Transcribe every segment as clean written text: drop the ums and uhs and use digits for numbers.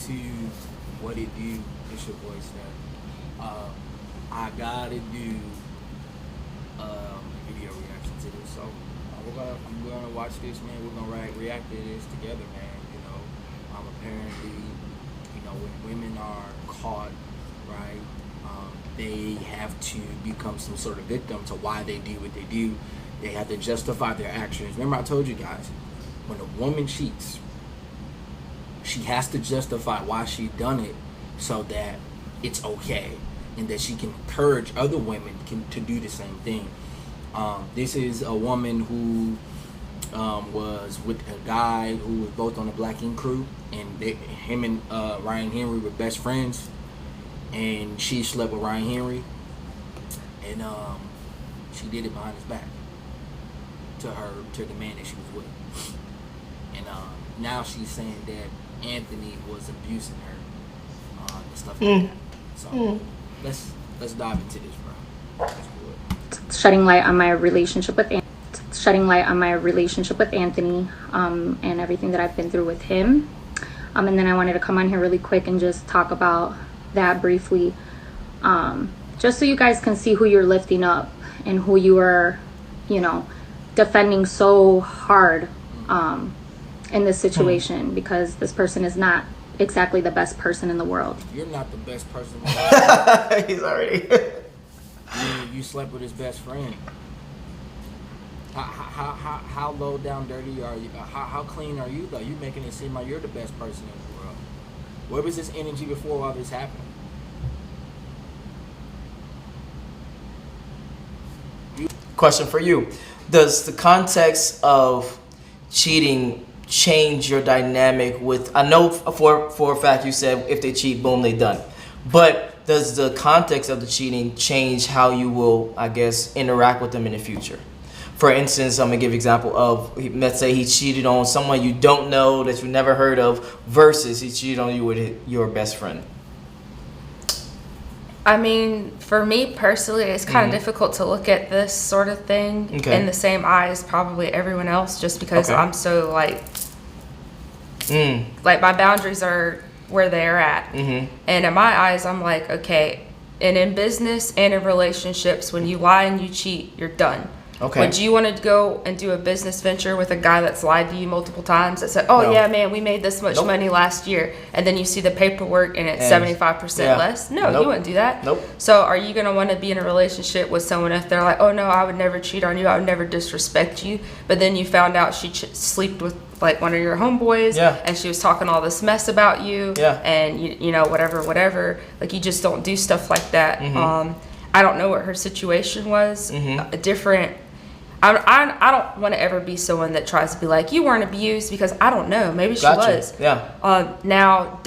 to what it do. It's your boy Steph. I gotta do video reaction to this. So I'm gonna watch this, man. We're gonna react to this together, man. You know, apparently, you know, when women are caught, right, they have to become some sort of victim to why they do what they do. They have to justify their actions. Remember, I told you guys, when a woman cheats, she has to justify why she done it so that it's okay and that she can encourage other women to do the same thing. This is a woman who was with a guy who was both on the Black Ink crew, and him and Ryan Henry were best friends, and she slept with Ryan Henry, and she did it behind his back to the man that she was with, and now she's saying that Anthony was abusing her and stuff like that. So let's dive into this, bro. Let's do it. Shedding light on my relationship with Anthony, and everything that I've been through with him, and then I wanted to come on here really quick and just talk about that briefly, just so you guys can see who you're lifting up and who you are, you know, defending so hard in this situation, because this person is not exactly the best person in the world. You're not the best person in the world. He's already you slept with his best friend. How low down dirty are you? How clean are you though? You making it seem like you're the best person in the world. Where was this energy before all this happened? Question for you. Does the context of cheating change your dynamic with, I know for a fact you said if they cheat, boom, they done. But does the context of the cheating change how you will, I guess, interact with them in the future? For instance, I'm going to give an example of, let's say he cheated on someone you don't know, that you never heard of, versus he cheated on you with your best friend. I mean, for me personally, it's kind of difficult to look at this sort of thing in the same eye as probably everyone else, just because I'm so like my boundaries are where they're at. And in my eyes, I'm like, okay, and in business and in relationships, when you lie and you cheat, you're done. Would you want to go and do a business venture with a guy that's lied to you multiple times that said, oh yeah, man, we made this much money last year, and then you see the paperwork and it's 75% less? No, you wouldn't do that. So are you going to want to be in a relationship with someone if they're like, oh no, I would never cheat on you, I would never disrespect you, but then you found out she slept with like one of your homeboys and she was talking all this mess about you and you know, whatever, like you just don't do stuff like that. I don't know what her situation was. I don't want to ever be someone that tries to be like, you weren't abused, because I don't know. Maybe she was. Now,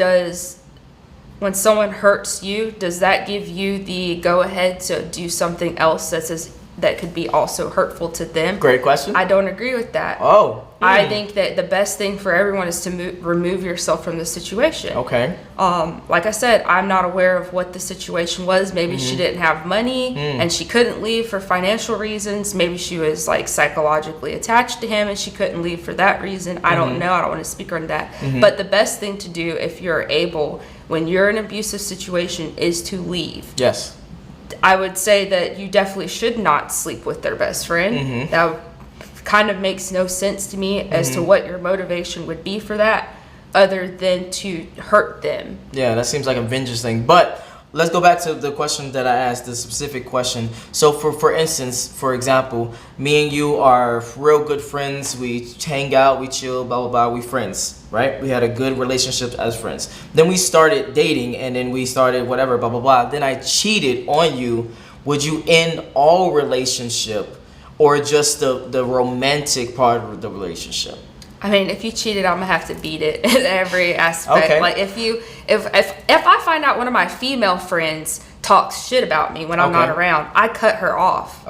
when someone hurts you, does that give you the go ahead to do something else that could be also hurtful to them? Great question. I don't agree with that. I think that the best thing for everyone is to remove yourself from the situation. Like I said, I'm not aware of what the situation was. Maybe she didn't have money and she couldn't leave for financial reasons. Maybe she was like psychologically attached to him and she couldn't leave for that reason. I don't know. I don't want to speak on that. But the best thing to do if you're able, when you're in an abusive situation, is to leave. I would say that you definitely should not sleep with their best friend. That kind of makes no sense to me as to what your motivation would be for that, other than to hurt them. Yeah, that seems like a vengeance thing. But let's go back to the question that I asked, the specific question. So for instance, for example, me and you are real good friends. We hang out, we chill, blah, blah, blah. We friends, right? We had a good relationship as friends. Then we started dating, and then we started whatever, blah, blah, blah. Then I cheated on you. Would you end all relationship, or just the romantic part of the relationship? I mean, if you cheated, I'm gonna have to beat it in every aspect. Like if I find out one of my female friends talks shit about me when I'm not around, I cut her off.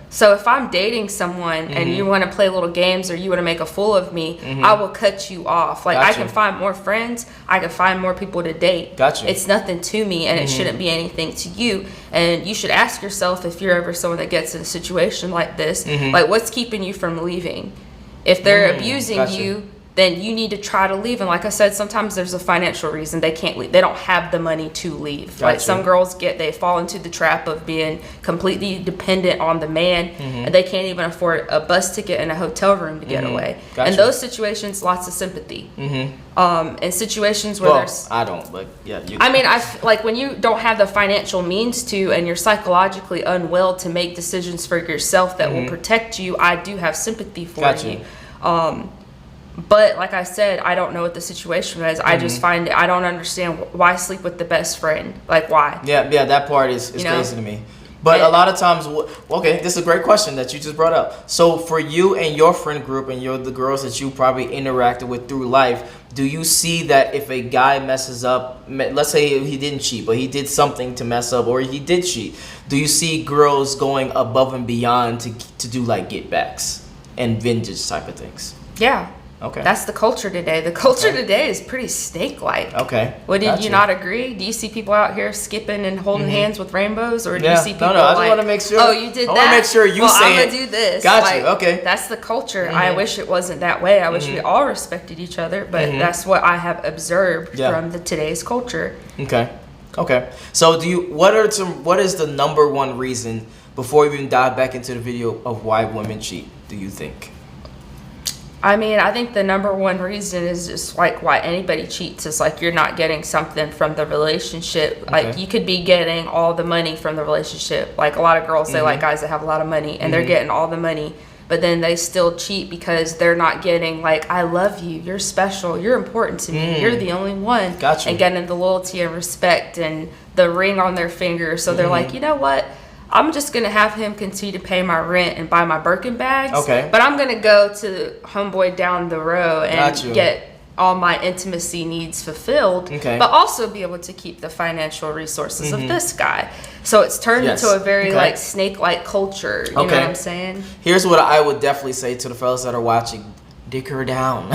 So if I'm dating someone and you want to play little games or you want to make a fool of me, I will cut you off. Like I can find more friends, I can find more people to date. It's nothing to me, and it shouldn't be anything to you. And you should ask yourself, if you're ever someone that gets in a situation like this, like what's keeping you from leaving? If they're abusing you, then you need to try to leave. And like I said, sometimes there's a financial reason they can't leave. They don't have the money to leave. Gotcha. Like some girls they fall into the trap of being completely dependent on the man, and they can't even afford a bus ticket and a hotel room to get away. Gotcha. In those situations, lots of sympathy. In situations where there's, I don't, but yeah. I mean, like when you don't have the financial means to, and you're psychologically unwell to make decisions for yourself that will protect you, I do have sympathy for you. But like I said, I don't know what the situation is. I just find I don't understand why sleep with the best friend. Like why? Yeah, that part is crazy to me. But a lot of times, okay, this is a great question that you just brought up. So for you and your friend group and the girls that you probably interacted with through life, do you see that if a guy messes up, let's say he didn't cheat, but he did something to mess up, or he did cheat, do you see girls going above and beyond to do like get backs and vengeance type of things? Yeah. Okay. That's the culture today. The culture today is pretty snake-like. Okay. Well, did you not agree? Do you see people out here skipping and holding hands with rainbows, or do you see people I just want to make sure. Oh, you did that? I want to make sure you say I'm gonna do this. Got you. Okay. That's the culture. I wish it wasn't that way. I wish we all respected each other, but that's what I have observed from today's culture. Okay. So what is the number one reason, before we even dive back into the video, of why women cheat, do you think? I mean, I think the number one reason is just like why anybody cheats is like you're not getting something from the relationship. Like you could be getting all the money from the relationship. Like a lot of girls, they like guys that have a lot of money, and they're getting all the money, but then they still cheat because they're not getting like, I love you, you're special, you're important to me, you're the only one. Gotcha. And getting the loyalty and respect and the ring on their finger. So they're like, you know what? I'm just going to have him continue to pay my rent and buy my Birkin bags. Okay. But I'm going to go to homeboy down the road and get all my intimacy needs fulfilled. Okay. But also be able to keep the financial resources of this guy. So it's turned into a very like snake-like culture. You know what I'm saying? Here's what I would definitely say to the fellas that are watching. Dick her down.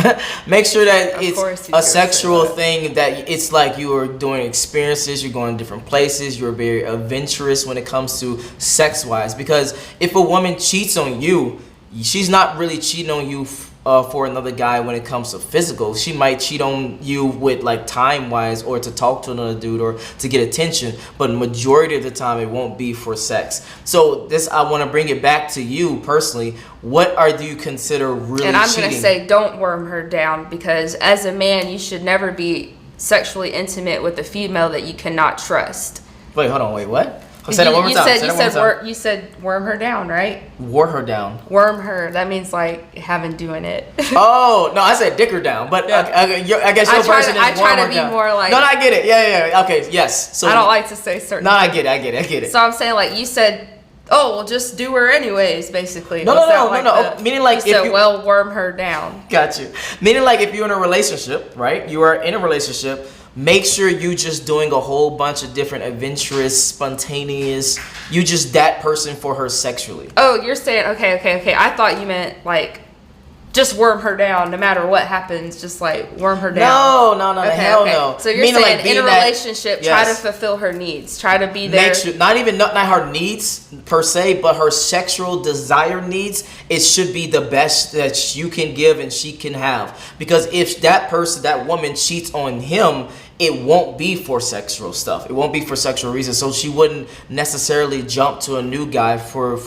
Make sure that it's a sexual thing, that it's like you are doing experiences, you're going to different places, you're very adventurous when it comes to sex wise. Because if a woman cheats on you, she's not really cheating on you for another guy when it comes to physical. She might cheat on you with like time wise, or to talk to another dude, or to get attention, but majority of the time it won't be for sex. So this, I want to bring it back to you personally. What do you consider really cheating? And I'm going to say, don't worm her down, because as a man you should never be sexually intimate with a female that you cannot trust. Wait, hold on, what? Say that one more time. You said worm her down, right? Worm her down. Worm her. That means like having doing it. Oh no, I said dick her down, but I guess your version is worm her down. I try to be more like. No, I get it. Yeah. Okay, yes. So I don't like to say certain. No, I get it. So I'm saying like you said. Oh, well, just do her anyways, basically. No. Meaning like you said, well, worm her down. Got you. Meaning like if you're in a relationship, right? You are in a relationship. Make sure you just doing a whole bunch of different adventurous, spontaneous. You just that person for her sexually. Oh, you're saying okay. I thought you meant like just worm her down no matter what happens. Just like worm her down. No. Hell no. So you're saying like in a relationship, try to fulfill her needs. Try to be there. Make sure, not her needs per se, but her sexual desire needs. It should be the best that you can give and she can have. Because if that woman cheats on him, it won't be for sexual stuff. It won't be for sexual reasons. So she wouldn't necessarily jump to a new guy for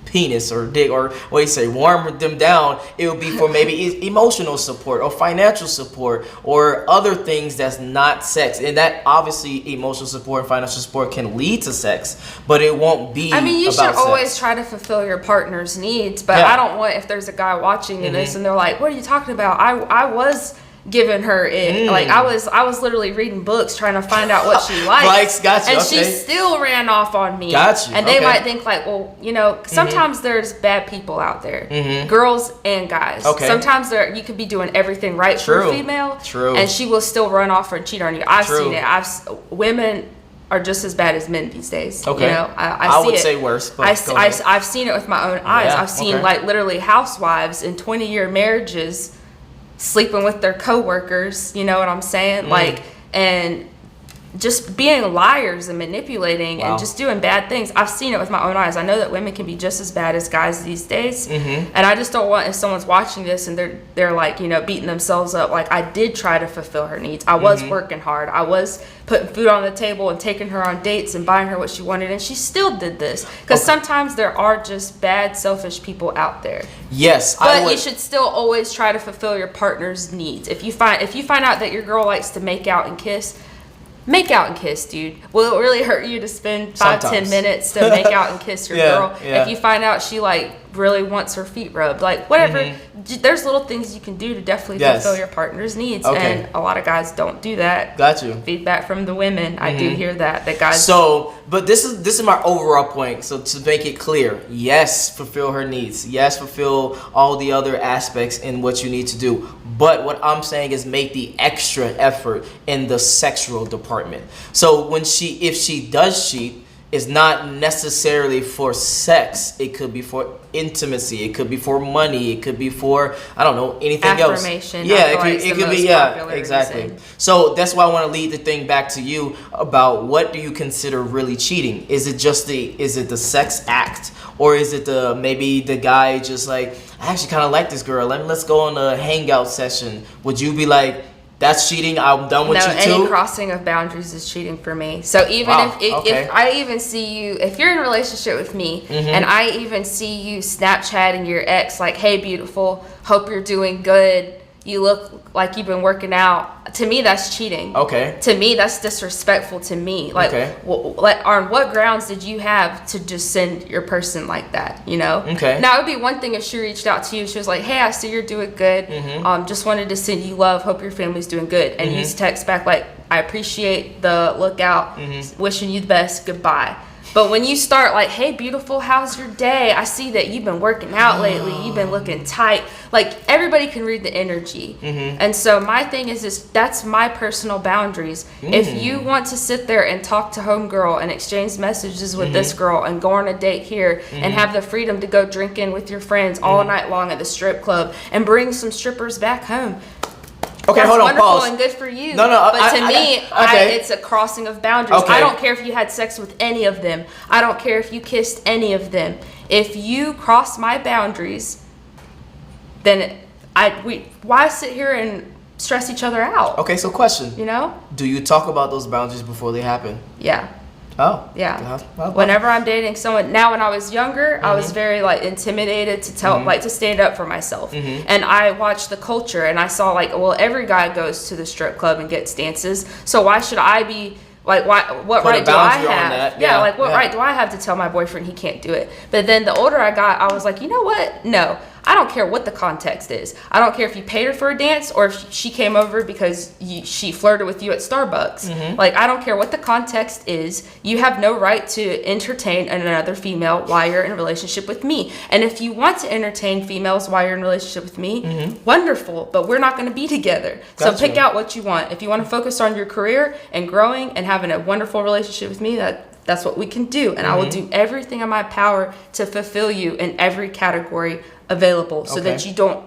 penis or dick, or what you say, warm them down. It would be for maybe emotional support or financial support or other things that's not sex. And that obviously emotional support and financial support can lead to sex, but it won't be. I mean, you should always try to fulfill your partner's needs, but I don't want, if there's a guy watching this and they're like, what are you talking about? I was giving her it. Like I was literally reading books trying to find out what she likes. Gotcha. And she still ran off on me. Gotcha. And they might think like, well, sometimes there's bad people out there, girls and guys. Okay. Sometimes you could be doing everything right for a female, and she will still run off or cheat on you. I've seen it. Women are just as bad as men these days. Okay. I would say worse. But I've seen it with my own eyes. Yeah, I've seen like literally housewives in 20-year marriages sleeping with their coworkers, you know what I'm saying? Like, and just being liars and manipulating Wow. and just doing bad things. I've seen it with my own eyes. I know that women can be just as bad as guys these days. And I just don't want, if someone's watching this and they're like, you know, beating themselves up, like, I did try to fulfill her needs. I was working hard. I was putting food on the table and taking her on dates and buying her what she wanted, and she still did this. Because sometimes there are just bad, selfish people out there. Yes, but you should still always try to fulfill your partner's needs. If you find out that your girl likes to make out and kiss, make out and kiss, dude. Will it really hurt you to spend 5-10 minutes to make out and kiss your girl? If you find out she like really wants her feet rubbed, like whatever, there's little things you can do to definitely fulfill your partner's needs. And a lot of guys don't do that. Got you. Feedback from the women, I do hear that guys. So, but this is my overall point. So to make it clear, yes, fulfill her needs. Yes, fulfill all the other aspects in what you need to do. But what I'm saying is make the extra effort in the sexual department. So if she does cheat, it's not necessarily for sex. It could be for intimacy. It could be for money. It could be for, I don't know, anything else. Affirmation. Yeah, it could be, yeah, exactly. Reason. So that's why I want to lead the thing back to you about what do you consider really cheating? Is it the sex act, or is it maybe the guy just like, I actually kind of like this girl. Let's go on a hangout session. Would you be like, that's cheating, I'm done with you too? No, any crossing of boundaries is cheating for me. So even if I even see you, if you're in a relationship with me and I even see you Snapchatting your ex like, hey, beautiful, hope you're doing good, you look like you've been working out, to me that's cheating. Okay. To me that's disrespectful to me. Like, on what grounds did you have to just send your person like that, you know? Okay. Now it would be one thing if she reached out to you, she was like, hey, I see you're doing good, just wanted to send you love, hope your family's doing good, and you text back like, I appreciate the lookout, wishing you the best, goodbye. But when you start like, hey, beautiful, how's your day? I see that you've been working out lately. You've been looking tight. Like, everybody can read the energy. And so my thing is that's my personal boundaries. If you want to sit there and talk to homegirl and exchange messages with this girl and go on a date here and have the freedom to go drinking with your friends all night long at the strip club and bring some strippers back home, okay, that's hold on, wonderful pause. And good for you. No, but to me, it's a crossing of boundaries. Okay. I don't care if you had sex with any of them. I don't care if you kissed any of them. If you cross my boundaries, then why sit here and stress each other out? Okay, so question. You know? Do you talk about those boundaries before they happen? Yeah. Oh. Yeah. Well, whenever I'm dating someone, now when I was younger, I was very like intimidated to tell, like to stand up for myself. And I watched the culture and I saw like, well, every guy goes to the strip club and gets dances. So why should I be like, what right do I have? Yeah, like what right do I have to tell my boyfriend he can't do it? But then the older I got, I was like, you know what? No. I don't care what the context is. I don't care if you paid her for a dance or if she came over because she flirted with you at Starbucks. Like, I don't care what the context is. You have no right to entertain another female while you're in a relationship with me. And if you want to entertain females while you're in a relationship with me, wonderful, but we're not going to be together. Gotcha. So pick out what you want. If you want to focus on your career and growing and having a wonderful relationship with me, that's what we can do. And I will do everything in my power to fulfill you in every category available so that you don't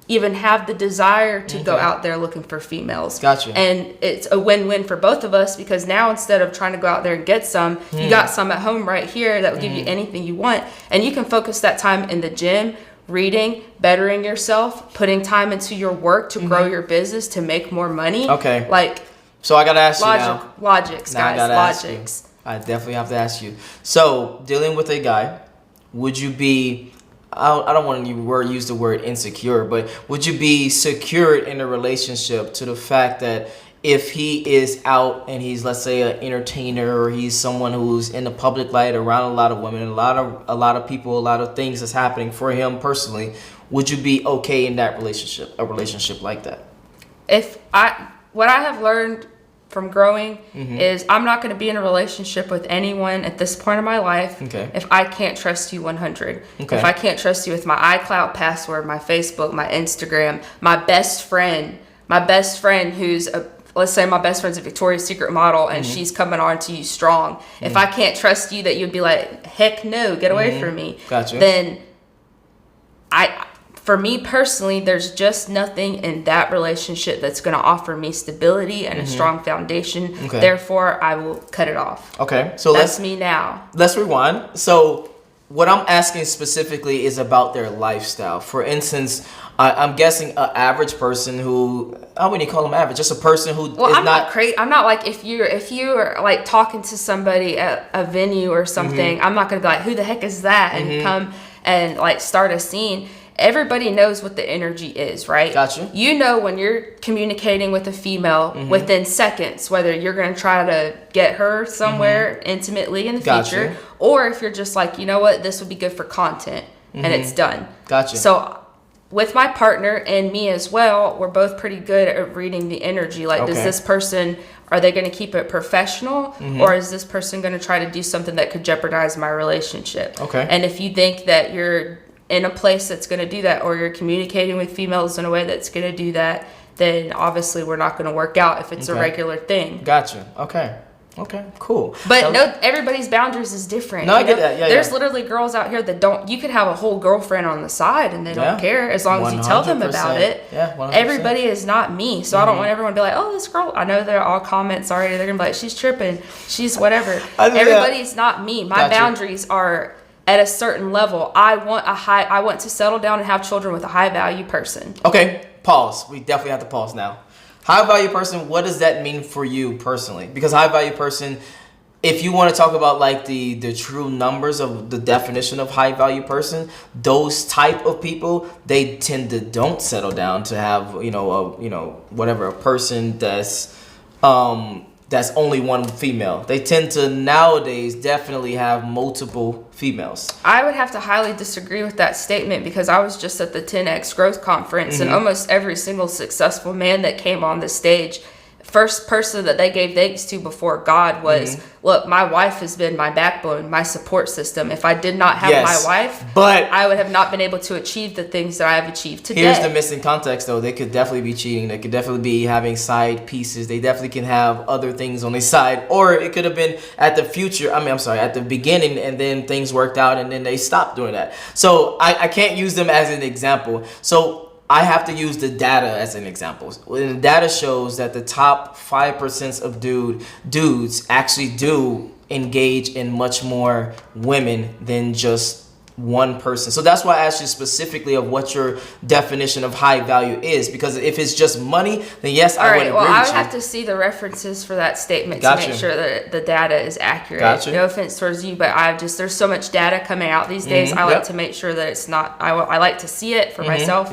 even have the desire to go out there looking for females. Gotcha. And it's a win-win for both of us because now instead of trying to go out there and get some, you got some at home right here that will give you anything you want. And you can focus that time in the gym, reading, bettering yourself, putting time into your work to grow your business, to make more money. Okay. Like, so I gotta ask you now. Logics, Now I guys. gotta ask you. Logics. I definitely have to ask you. So, dealing with a guy, would you be, I don't want to use the word insecure, but would you be secured in a relationship to the fact that if he is out and he's, let's say, an entertainer, or he's someone who's in the public light around a lot of women, a lot of people, a lot of things that's happening for him personally, would you be okay in that relationship, a relationship like that? What I have learned from growing is I'm not going to be in a relationship with anyone at this point in my life if I can't trust you 100. If I can't trust you with my iCloud password, my Facebook, my Instagram, my best friend who's let's say my best friend's a Victoria's Secret model and she's coming on to you strong. If I can't trust you that you'd be like, heck no, get away from me. Gotcha. Then for me personally, there's just nothing in that relationship that's going to offer me stability and a strong foundation. Okay. Therefore, I will cut it off. Okay. So that's me now. Let's rewind. So what I'm asking specifically is about their lifestyle. For instance, I'm guessing an average person who, I wouldn't call them average, just a person who is I'm not crazy. I'm not like, if you're like talking to somebody at a venue or something, I'm not going to be like, who the heck is that? And come and like start a scene. Everybody knows what the energy is, right? Gotcha. You know when you're communicating with a female within seconds, whether you're going to try to get her somewhere intimately in the future, or if you're just like, you know what, this would be good for content, and it's done. Gotcha. So with my partner and me as well, we're both pretty good at reading the energy. Like, does this person, are they going to keep it professional, or is this person going to try to do something that could jeopardize my relationship? Okay. And if you think that you're in a place that's going to do that, or you're communicating with females in a way that's going to do that, then obviously we're not going to work out if it's a regular thing. Gotcha. Okay, cool. But everybody's boundaries is different. No, I get that. Yeah, there's literally girls out here that don't. You could have a whole girlfriend on the side and they don't care as long as you tell them about it. Yeah, 100%. Everybody is not me, so I don't want everyone to be like, "Oh, this girl." I know they're all comments already. They're gonna be like, "She's tripping. She's whatever." Everybody's not me. My boundaries are at a certain level. I want to settle down and have children with a high value person. Okay, pause. We definitely have to pause now. High value person, what does that mean for you personally? Because high value person, if you want to talk about like the true numbers of the definition of high value person, those type of people, they tend to don't settle down to have, a person that's only one female. They tend to nowadays definitely have multiple females. I would have to highly disagree with that statement, because I was just at the 10X Growth Conference and almost every single successful man that came on the stage, first person that they gave thanks to before God was, look, my wife has been my backbone, my support system. If I did not have my wife, I would have not been able to achieve the things that I have achieved today. Here's the missing context, though. They could definitely be cheating. They could definitely be having side pieces. They definitely can have other things on the side. Or it could have been at the beginning, and then things worked out, and then they stopped doing that. So I can't use them as an example. So I have to use the data as an example. The data shows that the top 5% of dudes actually do engage in much more women than just one person. So that's why I asked you specifically of what your definition of high value is. Because if it's just money, then yes, I would agree with you. I would have to see the references for that statement to make sure that the data is accurate. No offense towards you, but there's so much data coming out these days. I like to make sure that it's not, I like to see it for myself.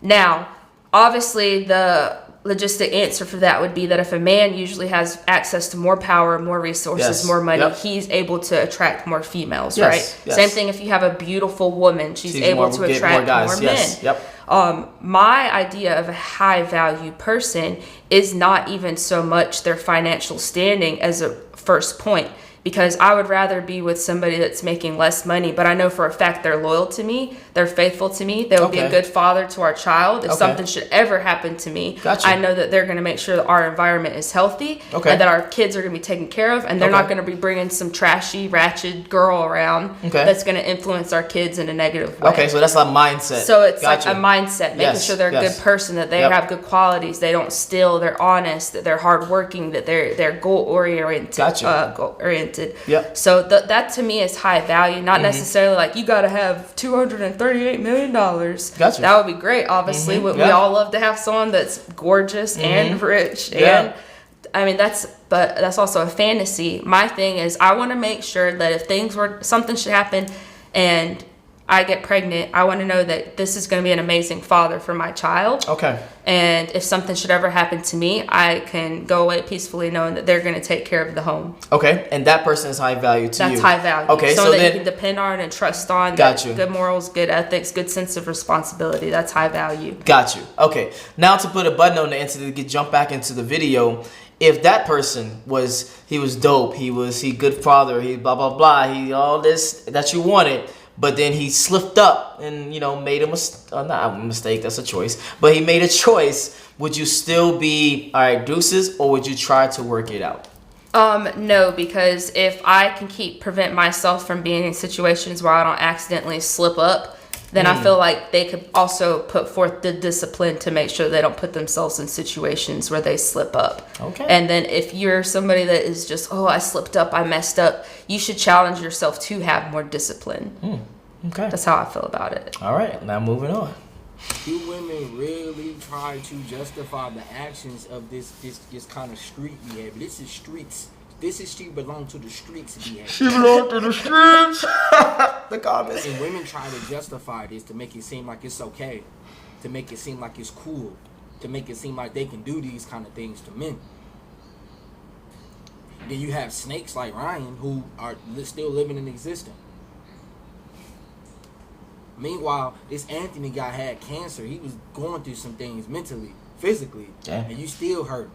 Now, obviously, the logistic answer for that would be that if a man usually has access to more power, more resources, more money, he's able to attract more females, right? Same thing if you have a beautiful woman, she's able to attract more men. My idea of a high value person is not even so much their financial standing as a first point, because I would rather be with somebody that's making less money, but I know for a fact they're loyal to me, they're faithful to me, they will be a good father to our child. If something should ever happen to me, I know that they're going to make sure that our environment is healthy and that our kids are going to be taken care of, and they're not going to be bringing some trashy, ratchet girl around that's going to influence our kids in a negative way. Okay, so that's a mindset. So it's like a mindset, making sure they're a good person, that they have good qualities, they don't steal, they're honest, that they're hardworking, that they're goal-oriented. So that to me is high value, not necessarily like you got to have $238 million. That would be great. Obviously, we all love to have someone that's gorgeous and rich. And I mean, that's also a fantasy. My thing is, I want to make sure that if something should happen and I get pregnant, I want to know that this is going to be an amazing father for my child. And if something should ever happen to me, I can go away peacefully knowing that they're going to take care of the home. And that person is high value to you. That's high value. So that you can depend on and trust on. Good morals, good ethics, good sense of responsibility. That's high value. Got you. Okay. Now to put a button on the end to jump back into the video. If that person was dope, he good father, he blah, blah, blah, he all this that you wanted, but then he slipped up and, made not a mistake, that's a choice, but he made a choice, would you still be, all right, deuces, or would you try to work it out? No, because if I can prevent myself from being in situations where I don't accidentally slip up, then I feel like they could also put forth the discipline to make sure they don't put themselves in situations where they slip up. Okay. And then if you're somebody that is just, I slipped up, I messed up, you should challenge yourself to have more discipline. Okay. That's how I feel about it. All right, now moving on. Do women really try to justify the actions of this kind of street behavior? This is streets. She belong to the streets behavior. She belong to the streets. The comments. And women try to justify this to make it seem like it's okay, to make it seem like it's cool, to make it seem like they can do these kind of things to men. Then you have snakes like Ryan who are still living in existence. Meanwhile, this Anthony guy had cancer. He was going through some things mentally, physically, and you still hurt.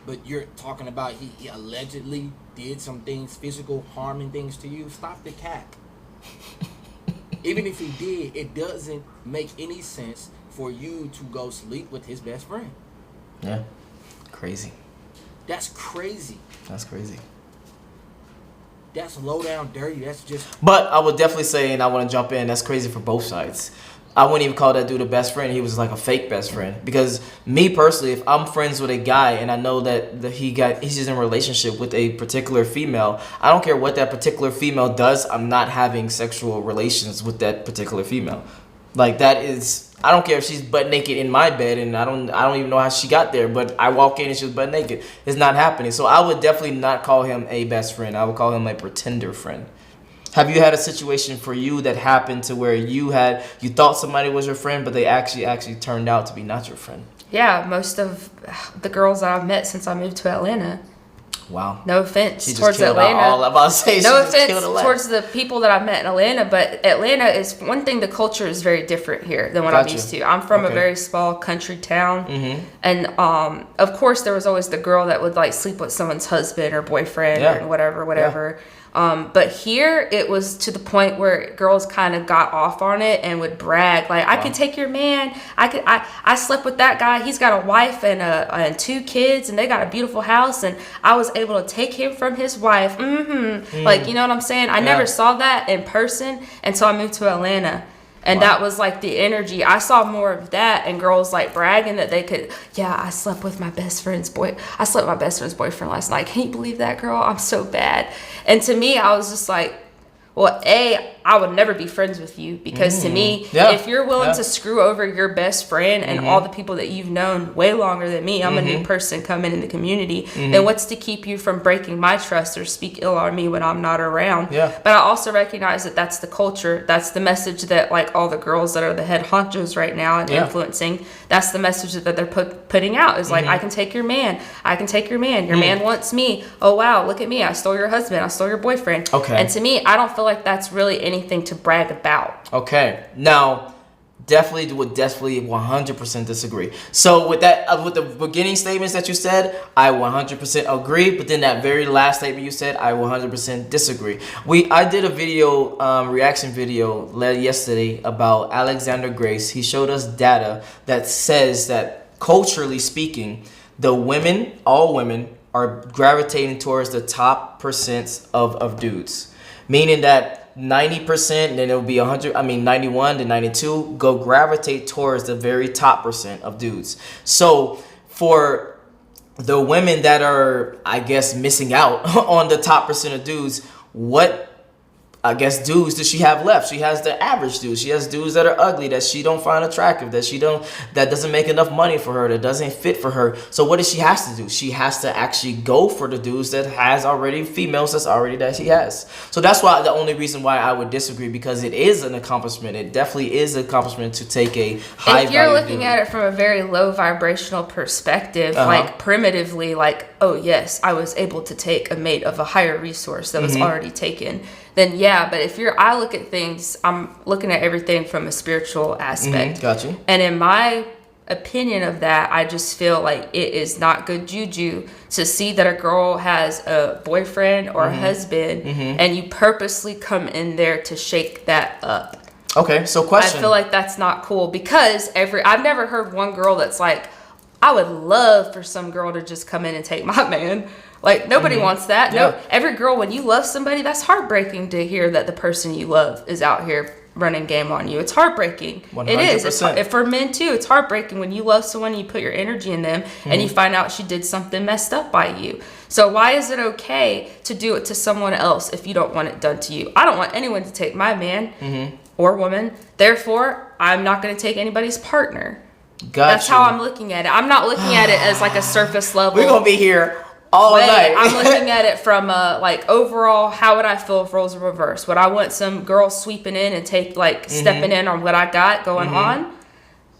But you're talking about he allegedly did some things, physical harming things to you. Stop the cap. Even if he did, it doesn't make any sense for you to go sleep with his best friend. Yeah. Crazy. That's crazy. That's crazy. That's low down dirty. That's just... But I would definitely say, and I want to jump in, that's crazy for both sides. I wouldn't even call that dude a best friend. He was like a fake best friend. Because me personally, if I'm friends with a guy and I know that he's just in a relationship with a particular female, I don't care what that particular female does. I'm not having sexual relations with that particular female. Like that is, I don't care if she's butt naked in my bed and I don't even know how she got there, but I walk in and she was butt naked. It's not happening. So I would definitely not call him a best friend. I would call him a pretender friend. Have you had a situation for you that happened to where you thought somebody was your friend, but they actually turned out to be not your friend? Yeah, most of the girls that I've met since I moved to Atlanta. Wow. No offense She just towards killed Atlanta. all I'm about to say. No offense towards the people that I've met in Atlanta, but Atlanta is one thing. The culture is very different here than what I'm used to. I'm from a very small country town, and of course there was always the girl that would like sleep with someone's husband or boyfriend or whatever. But here it was to the point where girls kind of got off on it and would brag like, I could take your man. I slept with that guy. He's got a wife and 2 kids and they got a beautiful house and I was able to take him from his wife. Like, you know what I'm saying? I never saw that in person until I moved to Atlanta. And that was like the energy. I saw more of that and girls like bragging that they could, I slept with my best friend's boyfriend last night. Can you believe that, girl? I'm so bad. And to me, I was just like, well, I would never be friends with you because to me, if you're willing to screw over your best friend and all the people that you've known way longer than me, I'm a new person coming in the community, then what's to keep you from breaking my trust or speak ill on me when I'm not around? But I also recognize that that's the culture. That's the message that like all the girls that are the head honchos right now and influencing, that's the message that they're putting out is like, I can take your man. I can take your man. Your man wants me. Oh, wow. Look at me. I stole your husband. I stole your boyfriend. Okay. And to me, I don't feel like that's really anything to brag about. Okay. Now, definitely 100% disagree. So with that, with the beginning statements that you said, I 100% agree. But then that very last statement you said, I 100% disagree. I did a video, reaction video yesterday about Alexander Grace. He showed us data that says that culturally speaking, all women are gravitating towards the top percents of dudes, meaning that 90%, then it'll be 91 to 92 gravitate towards the very top percent of dudes. So for the women that are, I guess, missing out on the top percent of dudes, what dudes does she have left? She has the average dudes. She has dudes that are ugly, that she don't find attractive, that doesn't make enough money for her, that doesn't fit for her. So what does she has to do? She has to actually go for the dudes that has already females that she has. So that's why the only reason why I would disagree, because it is an accomplishment. It definitely is an accomplishment to take a high value. If you're looking at it from a very low vibrational perspective, like primitively, like, oh yes, I was able to take a mate of a higher resource that was already taken, then but if I look at things, I'm looking at everything from a spiritual aspect. Gotcha. And in my opinion of that, I just feel like it is not good juju to see that a girl has a boyfriend or a husband and you purposely come in there to shake that up. Okay, so question. I feel like that's not cool because I've never heard one girl that's like, I would love for some girl to just come in and take my man. Like, nobody wants that. No, every girl, when you love somebody, that's heartbreaking to hear that the person you love is out here running game on you. It's heartbreaking. 100%. It is. It's for men too. It's heartbreaking when you love someone and you put your energy in them and you find out she did something messed up by you. So why is it okay to do it to someone else if you don't want it done to you? I don't want anyone to take my man or woman. Therefore, I'm not going to take anybody's partner. That's how I'm looking at it. I'm not looking at it as like a surface level. We're going to be here all night. I'm looking at it from like overall, how would I feel if roles were reversed? Would I want some girl sweeping in and stepping in on what I got going on?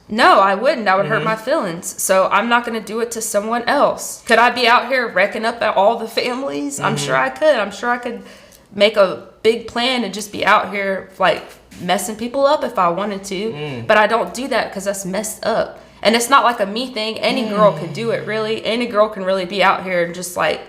No, I wouldn't. That would hurt my feelings. So I'm not going to do it to someone else. Could I be out here wrecking up at all the families? I'm sure I could. I'm sure I could make a big plan and just be out here like messing people up if I wanted to. But I don't do that because that's messed up. And it's not like a me thing. Any girl could do it, really. Any girl can really be out here and just like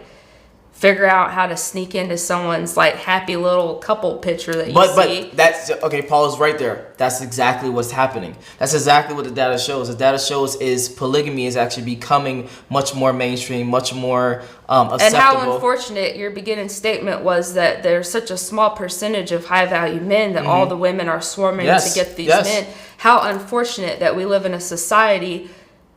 figure out how to sneak into someone's like happy little couple picture that you see. But that's okay. Paul is right there. That's exactly what's happening. That's exactly what the data shows. The data shows is polygamy is actually becoming much more mainstream, much more acceptable. And how unfortunate your beginning statement was that there's such a small percentage of high value men that all the women are swarming to get these men. How unfortunate that we live in a society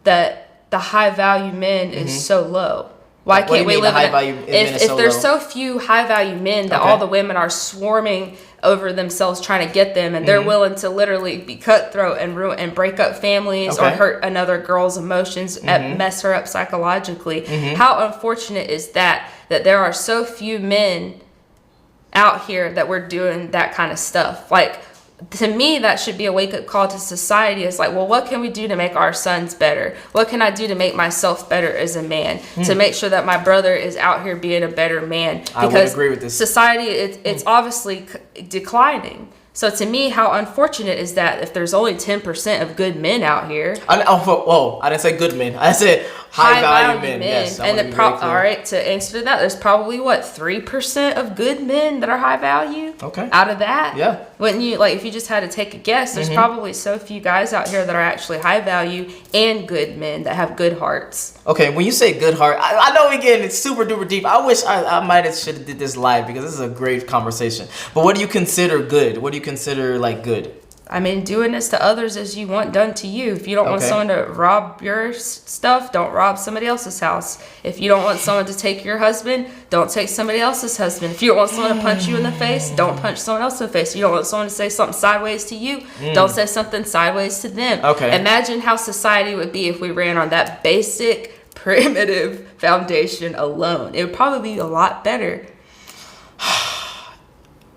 that the high value men is so low. Why can't we live in if there's so few high value men that all the women are swarming over themselves trying to get them and they're willing to literally be cutthroat and ruin and break up families or hurt another girl's emotions and mess her up psychologically. How unfortunate is that there are so few men out here that we're doing that kind of stuff. Like, to me, that should be a wake-up call to society. It's like, well, what can we do to make our sons better? What can I do to make myself better as a man? To make sure that my brother is out here being a better man? Because I would agree with this. Society, it's obviously declining. So to me, how unfortunate is that if there's only 10% of good men out here? I didn't say good men. I said high value men. Yes, and all right, to answer that, there's probably 3% of good men that are high value. Okay. Out of that, yeah. Wouldn't you if you just had to take a guess? There's probably so few guys out here that are actually high value and good men that have good hearts. Okay, when you say good heart, I know it's super duper deep. I wish I might have should have did this live because this is a great conversation. But what do you consider good? What do you consider good? I mean, doing this to others as you want done to you. If you don't want someone to rob your stuff, don't rob somebody else's house. If you don't want someone to take your husband, don't take somebody else's husband. If you don't want someone to punch you in the face, don't punch someone else in the face. If you don't want someone to say something sideways to you, don't say something sideways to them. Okay. Imagine how society would be if we ran on that basic, primitive foundation alone. It would probably be a lot better.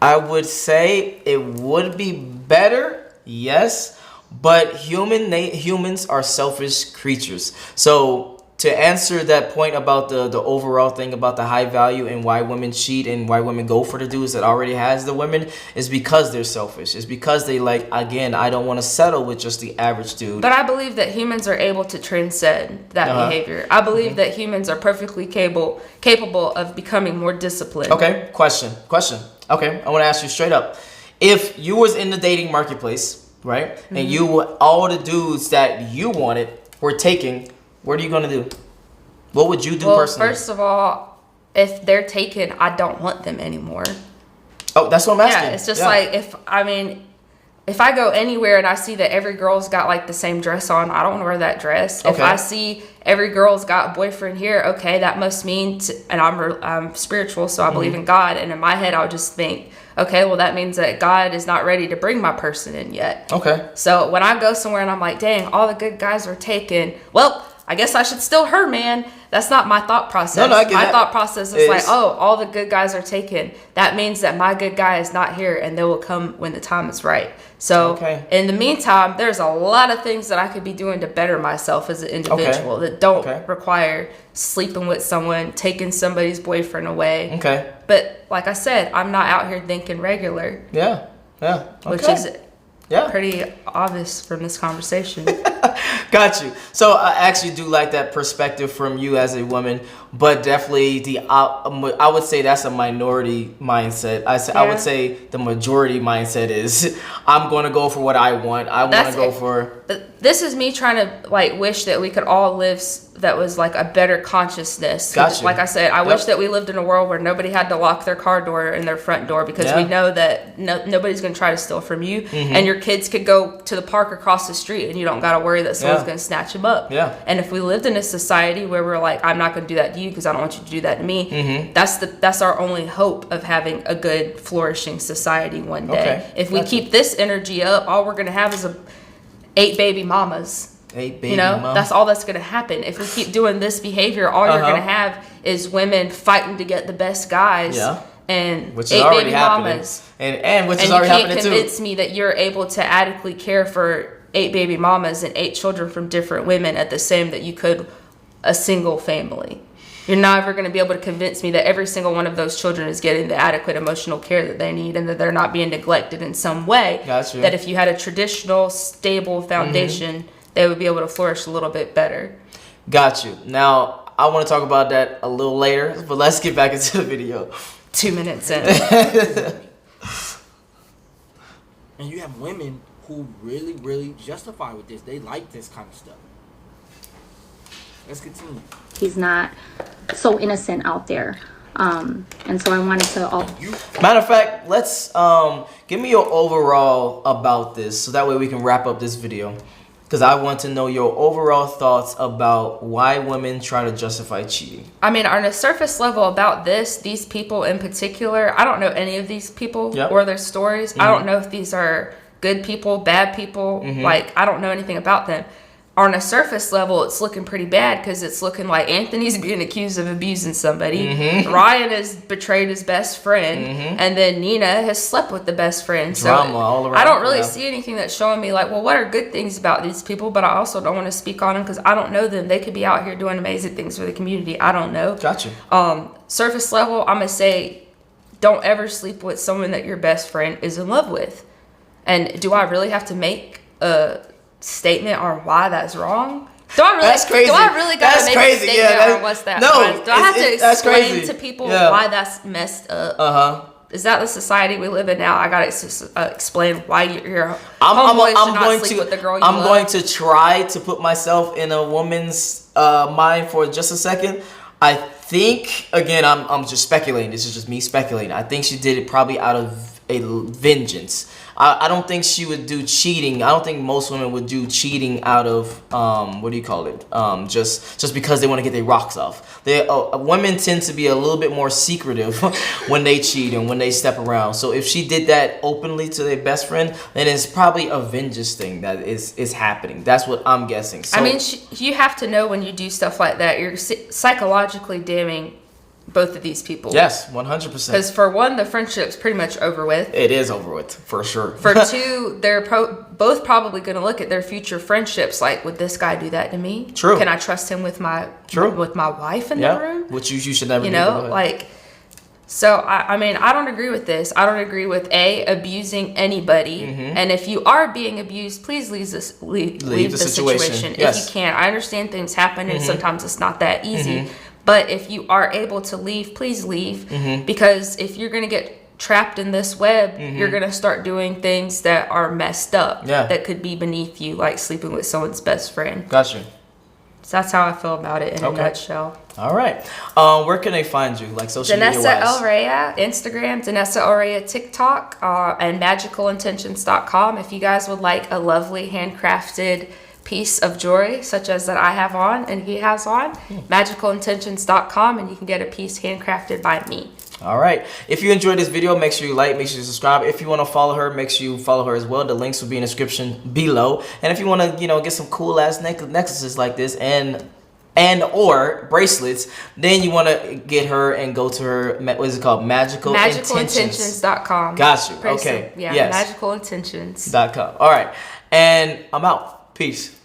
I would say it would be better, yes, but humans are selfish creatures. So to answer that point about the overall thing about the high value and why women cheat and why women go for the dudes that already has the women is because they're selfish. It's because they I don't want to settle with just the average dude. But I believe that humans are able to transcend that behavior. I believe that humans are perfectly capable of becoming more disciplined. Okay, question. Okay, I want to ask you straight up. If you was in the dating marketplace, right, and all the dudes that you wanted were taken, what are you going to do? What would you do personally? First of all, if they're taken, I don't want them anymore. Oh, that's what I'm asking. Yeah, it's just if I go anywhere and I see that every girl's got the same dress on, I don't want to wear that dress. Okay. If I see every girl's got a boyfriend here, okay, that must mean, and I'm spiritual, so I believe in God. And in my head, I would just think, okay, well, that means that God is not ready to bring my person in yet. Okay. So when I go somewhere and I'm like, dang, all the good guys are taken, well, I guess I should still her, man. That's not my thought process. No, I get my that. thought process is all the good guys are taken. That means that my good guy is not here, and they will come when the time is right. So in the meantime, there's a lot of things that I could be doing to better myself as an individual that don't require sleeping with someone, taking somebody's boyfriend away. Okay. But like I said, I'm not out here thinking regular. Yeah. Yeah. Which is pretty obvious from this conversation. Got you. So I actually do like that perspective from you as a woman, but definitely I would say that's a minority mindset. I would say the majority mindset is I'm going to go for what I want. I want to go for. This is me trying to like wish that we could all live that was like a better consciousness. Gotcha. Like I said, I wish that we lived in a world where nobody had to lock their car door and their front door, because we know that nobody's going to try to steal from you, and your kids could go to the park across the street and you don't got to worry that someone's going to snatch them up. Yeah. And if we lived in a society where we're like, I'm not going to do that to you because I don't want you to do that to me, that's our only hope of having a good flourishing society one day. Okay. If we keep this energy up, all we're going to have is 8 baby mamas. 8 baby mamas. That's all that's going to happen. If we keep doing this behavior, all you're going to have is women fighting to get the best guys. Yeah. And which 8 is already baby happening. mamas. And which is already happening too. And you can't convince me that you're able to adequately care for 8 baby mamas and 8 children from different women at the same that you could a single family. You're never going to be able to convince me that every single one of those children is getting the adequate emotional care that they need and that they're not being neglected in some way. Gotcha. That if you had a traditional, stable foundation, they would be able to flourish a little bit better. Got you. Now, I want to talk about that a little later, but let's get back into the video. 2 minutes in. And you have women who really, really justify with this. They like this kind of stuff. Let's continue. He's not so innocent out there. And so I wanted to... Matter of fact, let's give me your overall about this so that way we can wrap up this video. Because I want to know your overall thoughts about why women try to justify cheating. I mean, on a surface level about this, these people in particular, I don't know any of these people or their stories. I don't know if these are good people, bad people. Like, I don't know anything about them. On a surface level, it's looking pretty bad because it's looking like Anthony's being accused of abusing somebody. Ryan has betrayed his best friend. And then Nina has slept with the best friend. Drama all around. I don't really see anything that's showing me like, well, what are good things about these people? But I also don't want to speak on them because I don't know them. They could be out here doing amazing things for the community. I don't know. Gotcha. Surface level, I'm going to say don't ever sleep with someone that your best friend is in love with. And do I really have to make a statement on why that's wrong? Do I really? That's crazy. Do I really gotta make a statement on what's that? No, do I have to explain to people why that's messed up? Is that the society we live in now? I gotta explain why your homeboy should not sleep with the girl you love. I'm going to try to put myself in a woman's mind for just a second. I think, again, I'm just speculating. This is just me speculating. I think she did it probably out of a vengeance. I don't think she would do cheating. I don't think most women would do cheating out of what do you call it? Just because they want to get their rocks off. Women tend to be a little bit more secretive when they cheat and when they step around. So if she did that openly to their best friend, then it's probably a vengeance thing that is happening. That's what I'm guessing. So, I mean, you have to know when you do stuff like that, you're psychologically damning both of these people. Yes, 100%. Because for one, the friendship's pretty much over with. It is over with, for sure. For two, they're both probably going to look at their future friendships like, would this guy do that to me? True. Can I trust him with my wife in the room? Which you should never do. You know, like, so I mean, I don't agree with this. I don't agree with abusing anybody. And if you are being abused, please leave the situation if you can. I understand things happen and sometimes it's not that easy. But if you are able to leave, please leave. Because if you're going to get trapped in this web, you're going to start doing things that are messed up. That could be beneath you, like sleeping with someone's best friend. Gotcha. So that's how I feel about it in a nutshell. All right. Where can they find you? Like social media wise? Danessa El Raya, Instagram, Danessa El Raya, TikTok, and magicalintentions.com. If you guys would like a lovely handcrafted piece of jewelry such as that I have on and he has on, magicalintentions.com, and you can get a piece handcrafted by me. All right. If you enjoyed this video, make sure you like, make sure you subscribe. If you want to follow her, make sure you follow her as well. The links will be in the description below. And if you want to, get some cool ass necklaces like this and or bracelets, then you want to get her and go to her, what is it called? Magicalintentions.com. Got you. Okay. Yeah. Yes. Magicalintentions.com. All right. And I'm out. Peace.